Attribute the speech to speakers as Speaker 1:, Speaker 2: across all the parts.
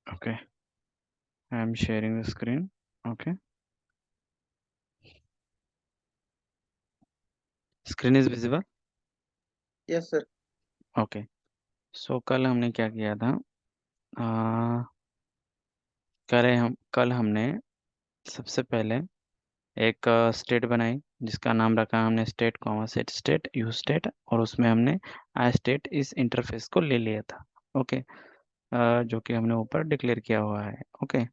Speaker 1: Okay, I am sharing the screen. Okay, screen is visible.
Speaker 2: Yes, sir.
Speaker 1: Okay, so कल हमने क्या किया था? कल हमने सबसे पहले एक स्टेट बनाई जिसका नाम रखा हमने state comma set state you state, और उसमें हमने आई स्टेट इस इंटरफेस को ले लिया था। ओके, जो कि हमने ऊपर डिक्लेयर किया हुआ है। ओके,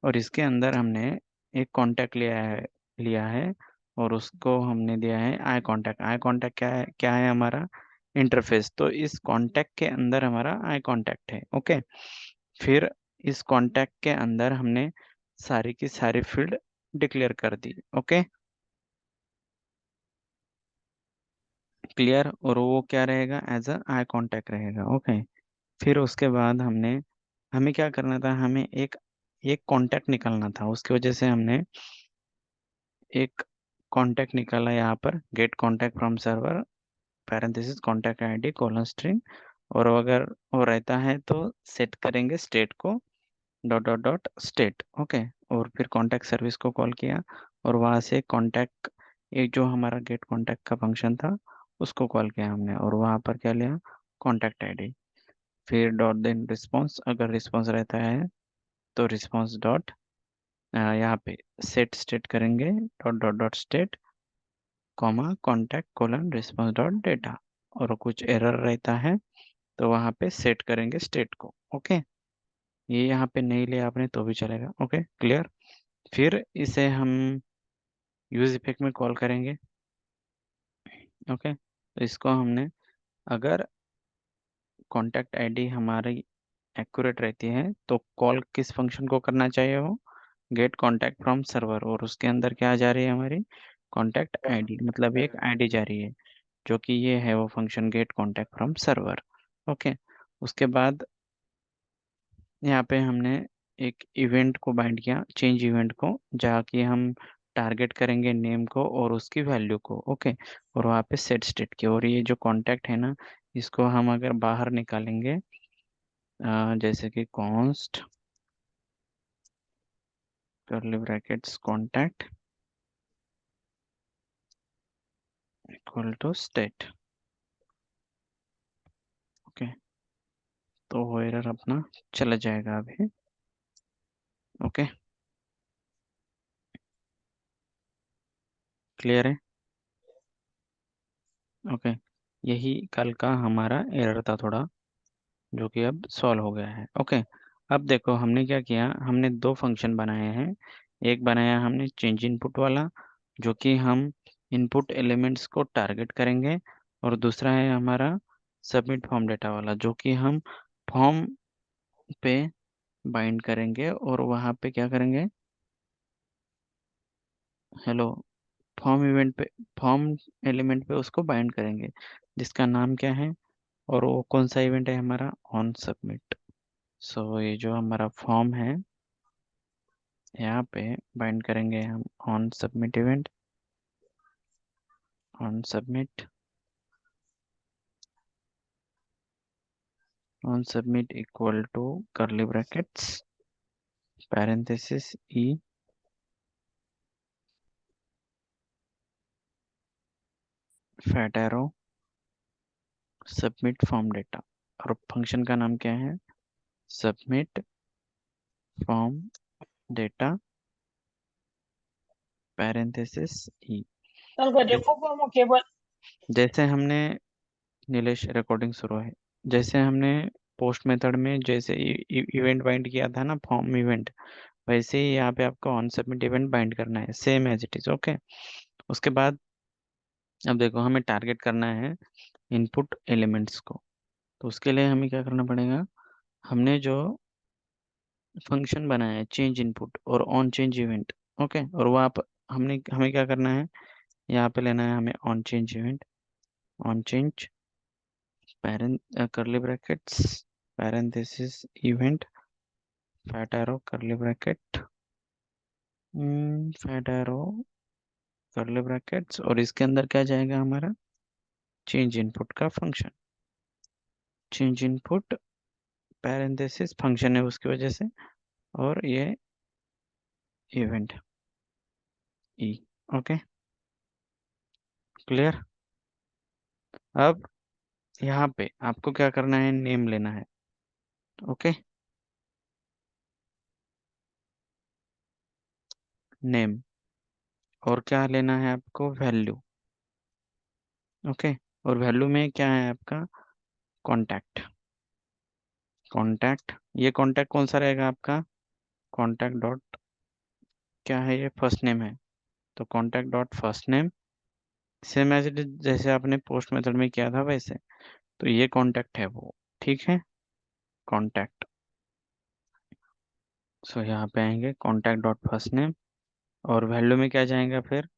Speaker 1: और इसके अंदर हमने एक कांटेक्ट लिया है और उसको हमने दिया है आई कांटेक्ट। आई कांटेक्ट क्या है हमारा इंटरफेस, तो इस कांटेक्ट के अंदर हमारा आई कांटेक्ट है। ओके, फिर इस कांटेक्ट के अंदर हमने सारी की सारी फील्ड डिक्लेयर कर दी। ओके, क्लियर, और वो क्या रहेगा एज अ आई कांटेक्ट रहेगा। ओके, फिर उसके बाद हमें क्या करना था, हमें एक एक कांटेक्ट निकालना था। उसकी वजह से हमने एक कांटेक्ट निकाला यहाँ पर, get contact from server parenthesis contact ID colon string, और अगर वो रहता है तो सेट करेंगे state co dot dot dot state. Okay, और फिर कांटेक्ट सर्विस को कॉल किया और वहाँ से कांटेक्ट, एक जो हमारा गेट कांटेक्ट का फंक्शन था उसको कॉल किया हमने, और वहाँ पर क्या लिया, कांटेक्ट आईडी। फिर डॉट देन रिस्पॉन्स, अगर रिस्पॉन्स रहता है तो रिस्पॉन्स डॉट यहाँ पे सेट स्टेट करेंगे dot dot dot state comma contact colon response dot data, और कुछ एरर रहता है तो वहाँ पे सेट करेंगे स्टेट को। ओके, ये यहाँ पे नहीं लिया आपने तो भी चलेगा। Okay, clear. फिर इसे हम यूज इफेक्ट में कॉल करेंगे। ओके, तो इसको हमने, अगर कॉन्टैक्ट आईडी हमारी एक्यूरेट रहती है तो कॉल किस फंक्शन को करना चाहिए, वो गेट कॉन्टैक्ट फ्रॉम सर्वर, और उसके अंदर क्या जा रही है हमारी कॉन्टैक्ट आईडी, मतलब एक आईडी जा रही है जो कि ये है वो function get contact from server. Okay, उसके बाद यहाँ पे हमने एक इवेंट को बाइंड किया, चेंज इवेंट को, जहाँ की हम टारगेट करेंगे नेम को और उसकी वैल्यू को। ओके, और वहाँ पे सेट स्टेट की, और ये जो कांटेक्ट है ना, इसको हम अगर बाहर निकालेंगे जैसे कि const curly brackets contact equal to state. Okay, तो वो एरर अपना चला जाएगा अभी। ओके, क्लियर है। ओके, यही कल का हमारा एरर था थोड़ा, जो कि अब सॉल्व हो गया है। ओके, अब देखो हमने क्या किया, हमने दो फंक्शन बनाए हैं। एक बनाया हमने चेंज इनपुट वाला, जो कि हम इनपुट एलिमेंट्स को टारगेट करेंगे, और दूसरा है हमारा सबमिट फॉर्म डेटा वाला, जो कि हम फॉर्म पे बाइंड करेंगे और वहाँ पे क्या करेंगे, हेलो, फॉर्म इवेंट पे, फॉर्म एलिमेंट पे उसको बाइंड करेंगे, जिसका नाम क्या है, और वो कौन सा इवेंट है हमारा ऑन सबमिट। सो ये जो हमारा फॉर्म है यहाँ पे बाइंड करेंगे हम on submit event, on submit, on submit equal to curly brackets parenthesis E fat arrow submit form data, और फंक्शन का नाम क्या है, submit form data parenthesis E.
Speaker 3: Algo de como que bueno.
Speaker 1: जैसे हमने, नीलेश रिकॉर्डिंग शुरू है, जैसे हमने पोस्ट मेथड में जैसे इवेंट बाइंड किया था ना फॉर्म इवेंट, वैसे ही यहाँ पे आपको ऑन सबमिट इवेंट बाइंड करना है, same as it is. Okay, उसके बाद अब देखो हमें टारगेट करना है इनपुट एलिमेंट्स को, तो उसके लिए हमें क्या करना पड़ेगा, हमने जो फंक्शन बनाया है चेंज इनपुट और ऑन चेंज इवेंट। ओके, और वहाँ पर हमें क्या करना है, यहाँ पे लेना है हमें on change event, on change parent curly brackets parenthesis event fat arrow curly bracket fat arrow curly brackets, और इसके अंदर क्या जाएगा हमारा चेंज इनपुट का function, change input parenthesis function है उसकी वजह से, और ये इवेंट ई। Okay, clear. अब यहाँ पे आपको क्या करना है, नेम लेना है। ओके, नेम, और क्या लेना है आपको, वैल्यू। ओके, और वैल्यू में क्या है आपका, कॉन्टैक्ट। कॉन्टैक्ट, ये कॉन्टैक्ट कौन सा रहेगा आपका, कॉन्टैक्ट डॉट, क्या है ये, फर्स्ट नेम है, तो contact dot first name, same as it is जैसे आपने पोस्ट मेथड में किया था वैसे। तो ये कॉन्टैक्ट है वो, ठीक है, कॉन्टैक्ट। सो यहाँ पे आएंगे कॉन्टैक्ट डॉट फर्स्ट नेम, और वैल्यू में क्या जाएगा फिर,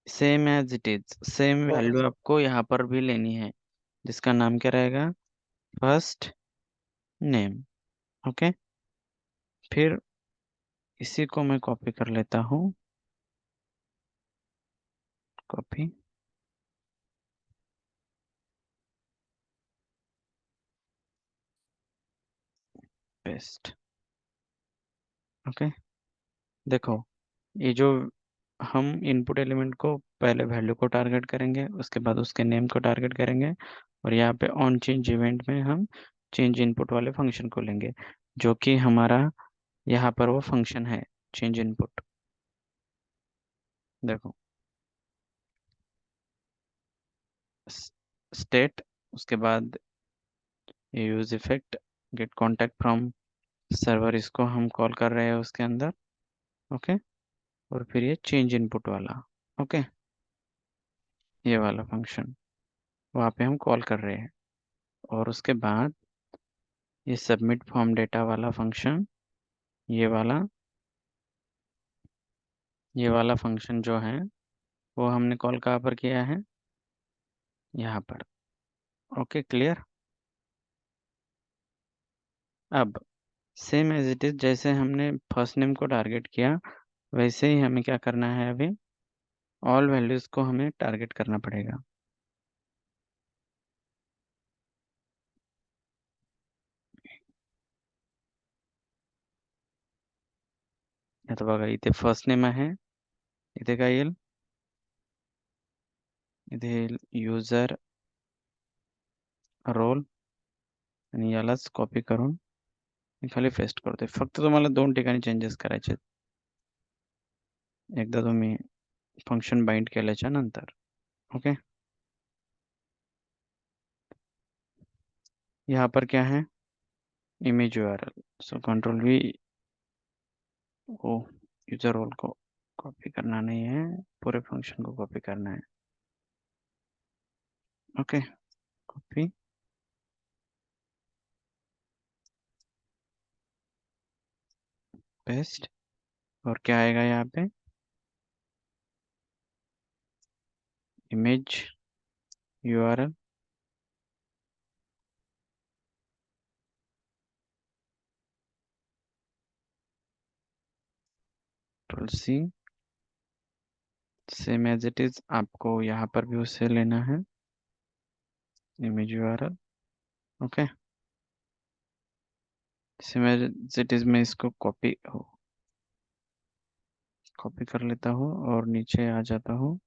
Speaker 1: same as it is, same value आपको यहाँ पर भी लेनी है, जिसका नाम क्या रहेगा, फर्स्ट नेम। ओके, फिर इसी को मैं कॉपी कर लेता हूँ, कॉपी, पेस्ट। ओके, देखो, ये जो हम इनपुट एलिमेंट को पहले वैल्यू को टारगेट करेंगे, उसके बाद उसके नेम को टारगेट करेंगे, और यहाँ पे ऑन चेंज इवेंट में हम चेंज इनपुट वाले फंक्शन को लेंगे, जो कि हमारा यहाँ पर वो फंक्शन है, चेंज इनपुट। देखो, स्टेट, उसके बाद ये use effect, get contact from server, इसको हम कॉल कर रहे हैं उसके अंदर। ओके, और फिर ये चेंज इनपुट वाला, ओके, ये वाला फंक्शन वहाँ पे हम कॉल कर रहे हैं, और उसके बाद ये सबमिट फॉर्म डेटा वाला फंक्शन, ये वाला, ये वाला फंक्शन जो है वो हमने कॉल कहाँ पर किया है, यहाँ पर। Okay, clear. अब सेम एज इट इज जैसे हमने फर्स्ट नेम को टारगेट किया, वैसे ही हमें क्या करना है, अभी ऑल वैल्यूज को हमें टारगेट करना पड़ेगा। आता बघा इथे फर्स्ट नेम आहे, इथे काय येईल, इथे येईल यूजर रोल, आणि यालाच कॉपी करून मी खाली पेस्ट करतोय। फक्त तुम्हाला दोन ठिकाणी चेंजेस करायचे आहेत, एकदा तुम्ही फंक्शन बाइंड केल्याच्या नंतर। ओके, यहाँ पर क्या है, image URL, so control V, oh user role को कॉपी करना नहीं है, पूरे फंक्शन को कॉपी करना है। ओके, कॉपी, पेस्ट, और क्या आएगा यहाँ पे, image URL, control C, same as it is आपको यहाँ पर भी उससे लेना है, image URL. Okay, same as it is मैं इसको कॉपी कर लेता हूँ और नीचे आ जाता हूँ,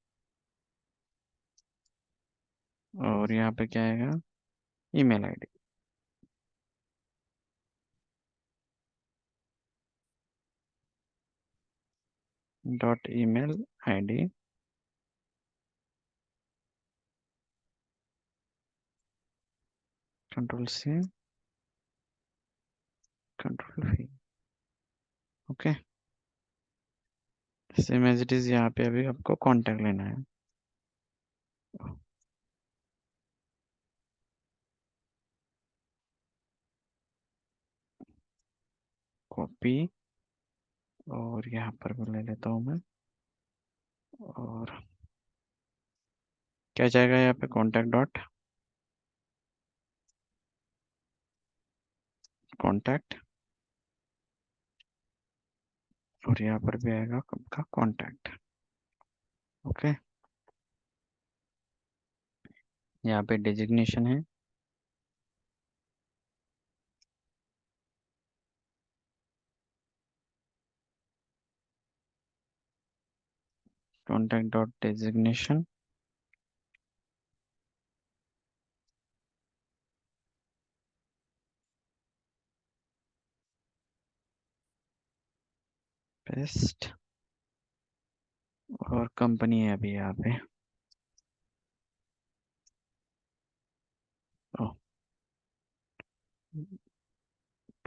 Speaker 1: और यहाँ पे क्या आएगा, email ID, dot email ID, control C, control V. Okay, same as it is यहाँ पे अभी आपको कांटेक्ट लेना है, कॉपी, और यहाँ पर भी ले लेता हूँ मैं, और क्या जाएगा यहाँ पे, कॉन्टैक्ट डॉट कॉन्टैक्ट, और यहाँ पर भी आएगा आपका कॉन्टैक्ट। ओके, यहाँ पे डेजिग्नेशन है, contact dot designation, पेस्ट, और कंपनी है अभी यहाँ पे। ओ,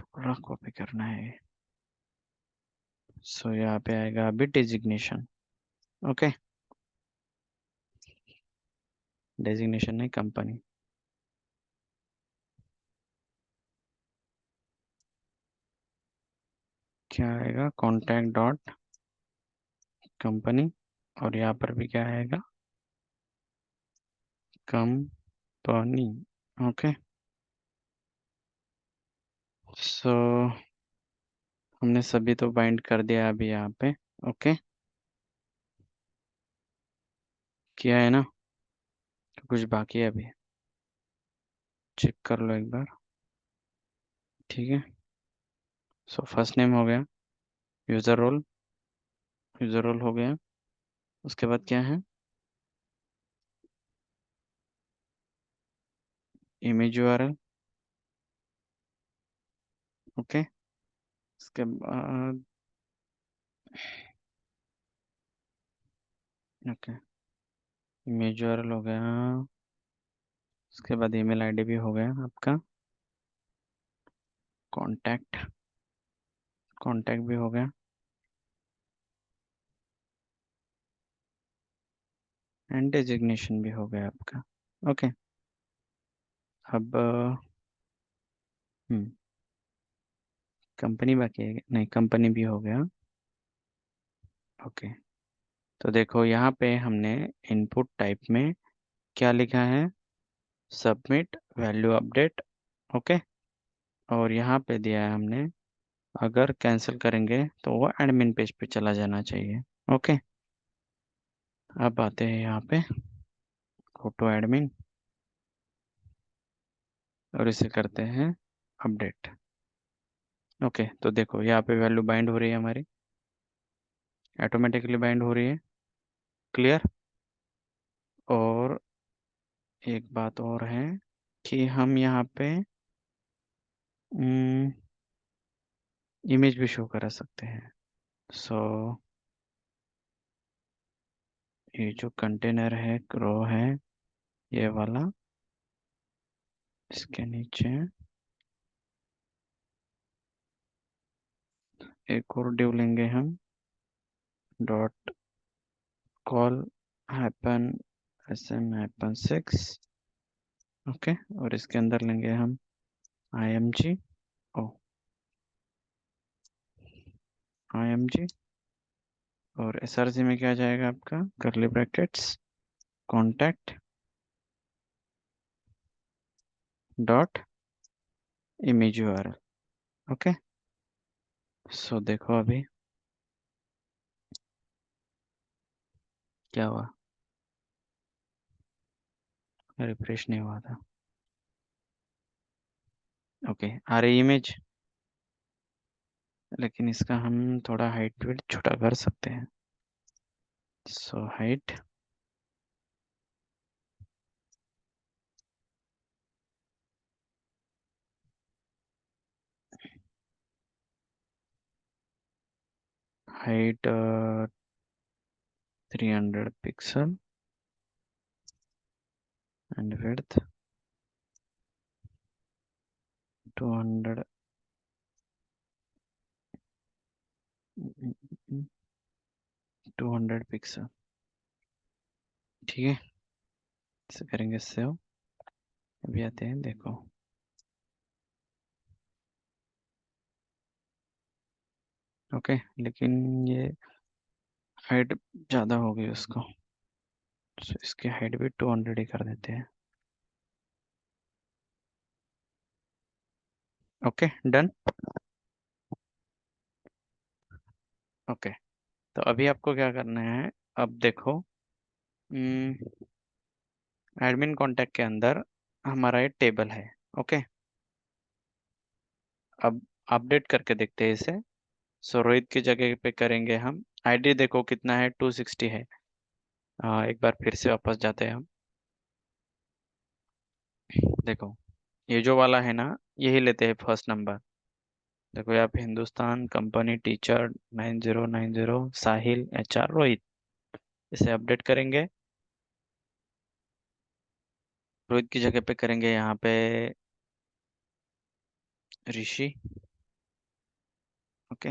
Speaker 1: पूरा कॉपी करना है। सो यहाँ पे आएगा अभी डेजिग्नेशन। ओके, डेजिग्नेशन नहीं, कंपनी। क्या आएगा? कॉन्टैक्ट डॉट कंपनी, और यहाँ पर भी क्या आएगा? कंपनी। ओके, सो हमने सभी तो बाइंड कर दिया अभी यहाँ पे। ओके, किया है ना? तो कुछ बाकी है अभी, चेक कर लो एक बार। ठीक है, सो फर्स्ट नेम हो गया, यूज़र रोल, यूज़र रोल हो गया। उसके बाद क्या है? Image URL. ओके, उसके बाद ओके, इमेज यूआरएल हो गया। उसके बाद ईमेल आईडी भी हो गया आपका। कांटेक्ट, कांटेक्ट भी हो गया, एंड डेजिग्नेशन भी हो गया आपका। ओके, अब कंपनी बाकी है, नहीं कंपनी भी हो गया। ओके, तो देखो यहाँ पे हमने इनपुट टाइप में क्या लिखा है? Submit value update. ओके, और यहाँ पे दिया है हमने, अगर कैंसिल करेंगे तो वो एडमिन पेज पे चला जाना चाहिए। ओके, अब आते हैं यहाँ पे फोटो एडमिन, और इसे करते हैं अपडेट। ओके, तो देखो यहाँ पे वैल्यू बाइंड हो रही है हमारी, ऑटोमेटिकली बाइंड हो रही है। क्लियर? और एक बात और है कि हम यहाँ पे इमेज भी शो करा सकते हैं। सो ये जो कंटेनर है, रो है ये वाला, इसके नीचे एक और डिव लेंगे हम, dot call happen sm-6। Okay, और इसके अंदर लेंगे हम img, ओ img, और src में क्या जाएगा आपका? Curly brackets contact dot image URL. Okay, so देखो अभी क्या हुआ, रिफ्रेश नहीं हुआ था। ओके, आ रही इमेज, लेकिन इसका हम थोड़ा हाइट विड्थ छोटा कर सकते हैं। So height, height 300 pixel and width 200 200 pixel. ठीक है, इसे करेंगे सेव। अभी आते हैं, देखो ओके, लेकिन ये हाइट ज़्यादा हो गई उसको, तो इसकी हाइट भी 200 ही कर देते हैं। Okay, done. ओके, तो अभी आपको क्या करना है? अब देखो, एडमिन कॉन्टैक्ट के अंदर हमारा ये टेबल है। ओके, अब अपडेट करके देखते हैं इसे। सो रोहित की जगह पे करेंगे हम, आईडी देखो कितना है, 260 है। एक बार फिर से वापस जाते हैं हम। देखो ये जो वाला है ना, यही लेते हैं फर्स्ट नंबर। देखो यहाँ पे हिंदुस्तान कंपनी टीचर 9090 साहिल HR रोहित। इसे अपडेट करेंगे। रोहित की जगह पे करेंगे यहाँ पे Rishi. Okay,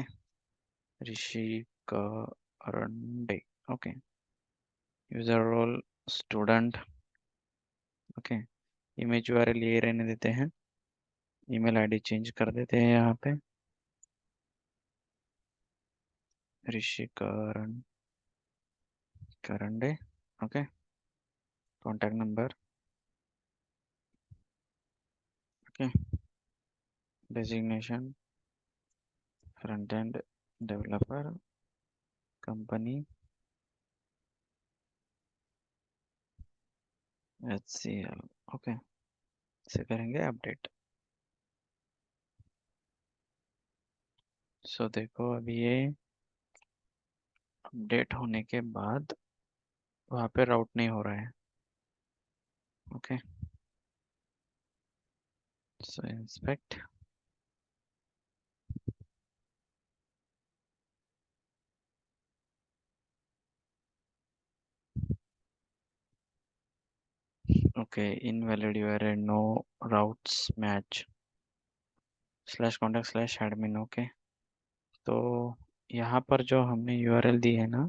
Speaker 1: Rishi Karande. Okay, user role student. Okay, image URL ये रहने देते हैं। ईमेल आईडी चेंज कर देते हैं यहाँ पे, Rishi Karande. Okay, contact number. Okay, designation front end developer, company HCL। Okay, इसे करेंगे अपडेट। सो देखो अभी ये अपडेट होने के बाद वहाँ पे राउट नहीं हो रहा है। Okay, so inspect. Okay, invalid URL, no routes match slash contact slash admin. Okay, तो यहाँ पर जो हमने URL दी है ना,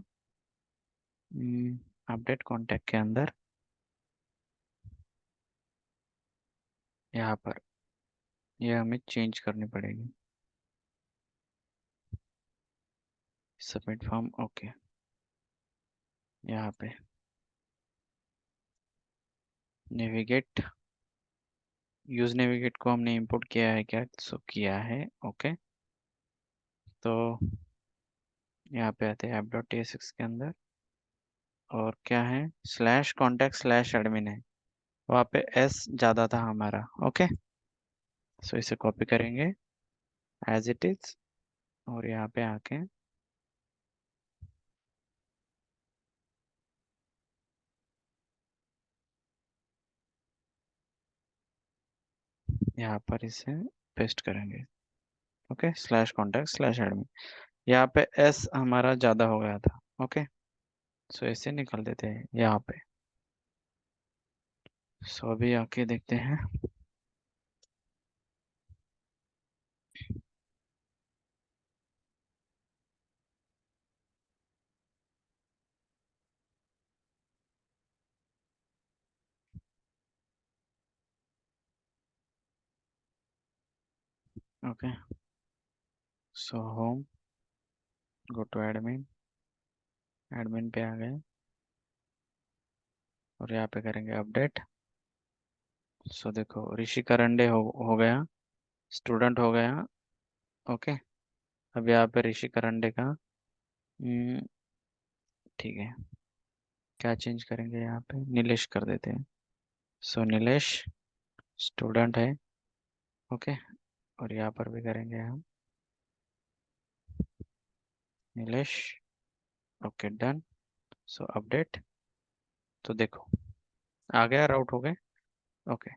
Speaker 1: अपडेट कॉन्टैक्ट के अंदर, यहाँ पर ये हमें चेंज करनी पड़ेगी। Submit form. ओके, यहाँ पे नेविगेट, यूज नेविगेट को हमने इंपोर्ट किया है क्या? सो किया है। ओके, तो यहाँ पे आते हैं app.tsx के अंदर, और क्या है, स्लैश कॉन्टैक्ट स्लैश एडमिन है, वहाँ पे S ज़्यादा था हमारा। ओके, सो इसे कॉपी करेंगे एज इट इज, और यहाँ पे आके यहाँ पर इसे पेस्ट करेंगे। Okay, slash contact slash admin, यहाँ पे S हमारा ज़्यादा हो गया था। ओके, सो इसे निकाल देते हैं यहाँ पे। सो अभी आके देखते हैं। Okay, so home, go to admin, admin पे आ गए, और यहाँ पे करेंगे अपडेट। सो देखो ऋषि करंडे हो गया, स्टूडेंट हो गया। ओके, अब यहाँ पे ऋषि करंडे का ठीक है, क्या चेंज करेंगे यहाँ पे, नीलेश कर देते हैं। सो नीलेश स्टूडेंट है। ओके, और यहाँ पर भी करेंगे हम नीलेश। Okay, done. सो अपडेट, तो देखो आ गया, राउट हो गए। ओके,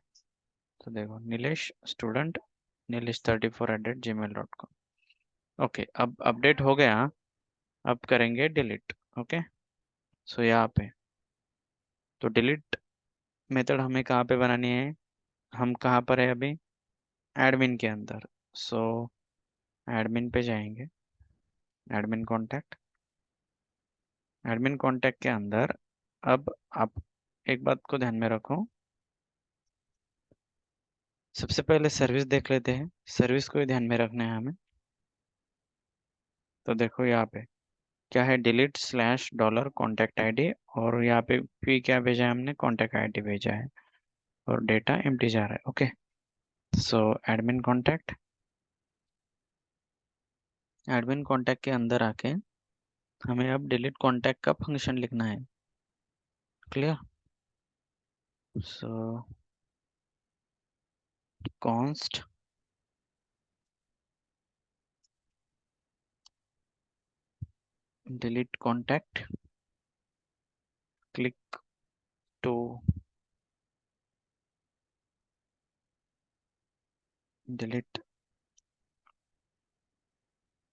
Speaker 1: तो देखो नीलेश स्टूडेंट, नीलेश34@gmail.com। ओके, अब अपडेट हो गया। अब करेंगे डिलीट। ओके, सो यहाँ पे तो डिलीट मेथड हमें कहाँ पे बनानी है, हम कहाँ पर है अभी, एडमिन के अंदर। सो एडमिन पे जाएंगे, एडमिन कॉन्टैक्ट, एडमिन कॉन्टैक्ट के अंदर अब आप एक बात को ध्यान में रखो, सबसे पहले सर्विस देख लेते हैं, सर्विस को ही ध्यान में रखना है हमें। तो देखो यहाँ पे क्या है, delete slash dollar contact ID, और यहाँ पे भी क्या भेजा है हमने, कॉन्टैक्ट ID भेजा है, और डेटा एम्प्टी जा रहा है। ओके, सो एडमिन कॉन्टैक्ट, एडमिन कॉन्टैक्ट के अंदर आके हमें अब डिलीट कॉन्टैक्ट का फंक्शन लिखना है। Clear? So const delete contact click to delete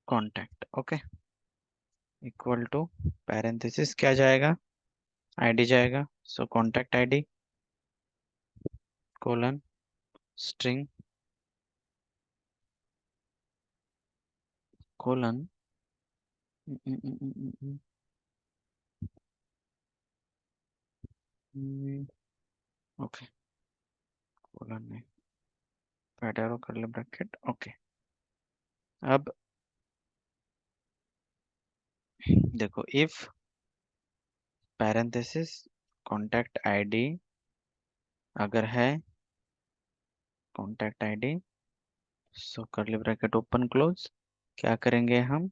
Speaker 1: contact. Okay, equal to parenthesis क्या जाएगा, आईडी जाएगा. So contact ID colon string colon okay, colon नहीं, fat arrow curly bracket. Okay, अब देखो, इफ पैरेंथेसिस कॉन्टैक्ट आईडी अगर है contact ID, so curly bracket open close, क्या करेंगे हम,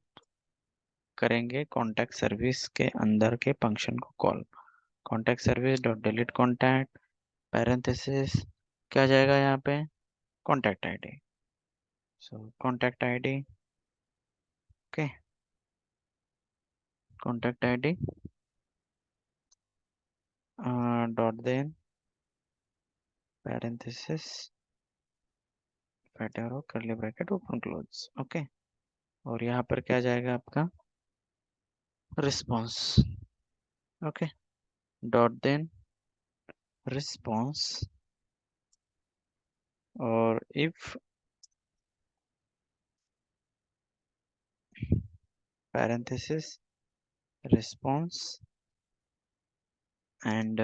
Speaker 1: करेंगे कॉन्टैक्ट सर्विस के अंदर के फंक्शन को call. Contact service dot delete contact parenthesis क्या जाएगा यहाँ पे, contact ID. So contact ID, okay, contact ID dot then parenthesis fat arrow curly bracket open close. Okay, और यहाँ पर क्या जाएगा आपका response. Okay, dot then response, और if parenthesis response and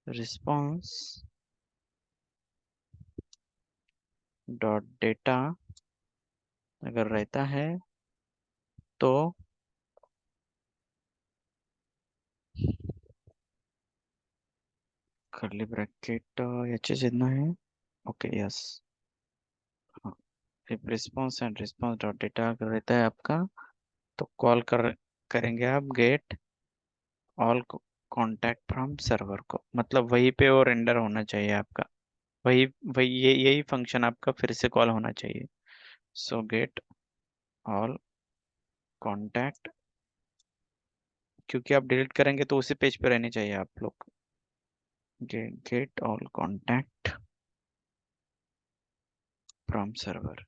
Speaker 1: response dot data अगर रहता है तो कर्ली ब्रैकेट याची चिन्ह है. ओके, यस, हाँ, if response and response dot data अगर रहता है आपका, तो कॉल करेंगे आप get all contact from server को, मतलब वहीं पे वो रेंडर होना चाहिए आपका, वही वही यही फंक्शन आपका फिर से कॉल होना चाहिए. सो गेट ऑल कॉन्टैक्ट, क्योंकि आप डिलीट करेंगे तो उसी पेज पे रहने चाहिए आप लोग. Get all contact from server.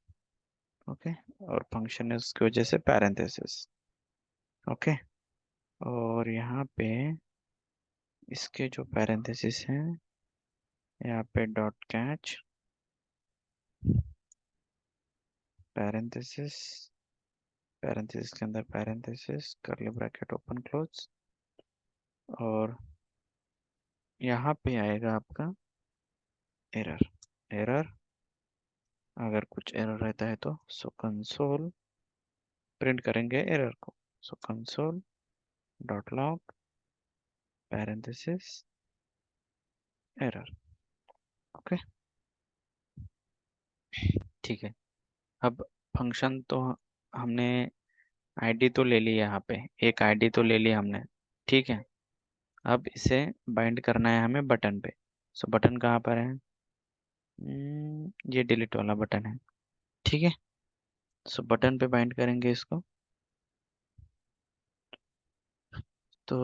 Speaker 1: Okay, और फंक्शन है उसकी वजह से पैरेंथेसिस. ओके, और यहाँ पे इसके जो पैरेंथेसिस हैं, यहाँ पे डॉट कैच पैरेंथेसिस, पैरेंथेसिस के अंदर parenthesis curly bracket open close, और यहाँ पे आएगा आपका एरर. एरर अगर कुछ एरर रहता है तो सो कंसोल प्रिंट करेंगे एरर को. So console dot log parenthesis error. Okay, ठीक है. अब फंक्शन तो हमने आईडी तो ले ली, यहाँ पे एक आईडी तो ले ली हमने, ठीक है. अब इसे बाइंड करना है हमें बटन पे. सो बटन कहाँ पर है, ये डिलीट वाला बटन है, ठीक है. सो बटन पे बाइंड करेंगे इसको. तो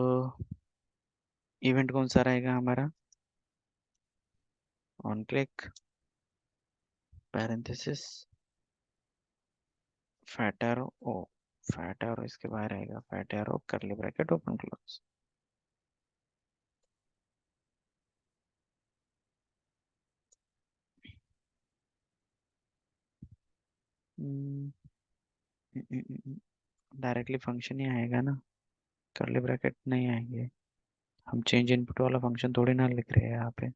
Speaker 1: इवेंट कौन सा रहेगा हमारा, on click parenthesis fat arrow, oh fat arrow इसके बाहर आएगा, fat arrow curly bracket open close. Directly function ही आएगा ना, कर्ली ब्रैकेट नहीं आएंगे, हम चेंज इनपुट वाला फंक्शन थोड़ी ना लिख रहे हैं यहाँ पे.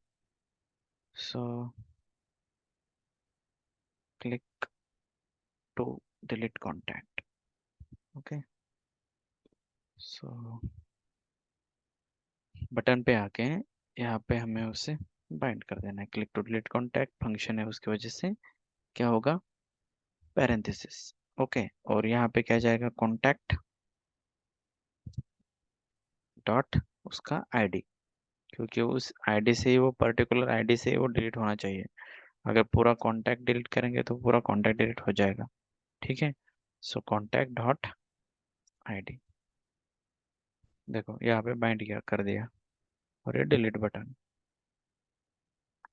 Speaker 1: So click to delete contact. Okay, so button पे आके यहाँ पे हमें उसे बाइंड कर देना है. Click to delete contact function है, उसकी वजह से क्या होगा, पैरेंथेसिस. ओके, और यहाँ पे क्या जाएगा, कॉन्टैक्ट डॉट उसका आईडी, क्योंकि उस आईडी से ही वो पर्टिकुलर आईडी से ही वो डिलीट होना चाहिए. अगर पूरा कॉन्टैक्ट डिलीट करेंगे तो पूरा कॉन्टैक्ट डिलीट हो जाएगा, ठीक है. सो कॉन्टैक्ट डॉट आईडी. देखो यहाँ पे बाइंड किया कर दिया, और ये डिलीट बटन,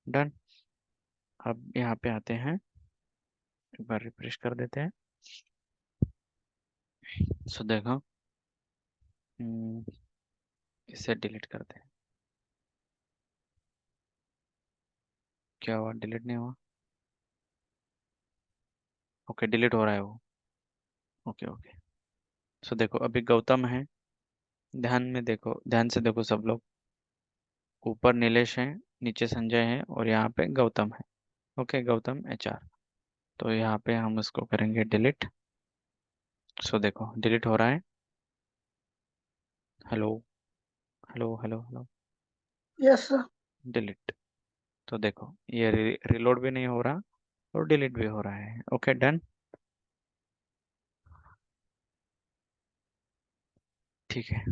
Speaker 1: डन। अब यहाँ पे आते हैं, एक बार रिफ्रेश कर देते हैं। सो देखो, इसे डिलीट करते हैं। क्या हुआ? डिलीट नहीं हुआ। ओके, डिलीट हो रहा है वो। Okay okay. सो देखो अभी गौतम है, ध्यान में देखो, ध्यान से देखो सब लोग। ऊपर नीलेश है, नीचे संजय है, और यहाँ पे गौतम है। Okay, Gautam HR। तो यहाँ पे हम उसको करेंगे डिलीट। सो देखो डिलीट हो रहा है। Hello, hello, hello, hello.
Speaker 2: Yes, sir.
Speaker 1: Delete. तो देखो ये रिलोड भी नहीं हो रहा, और डिलीट भी हो रहा है। Okay, done. ठीक है।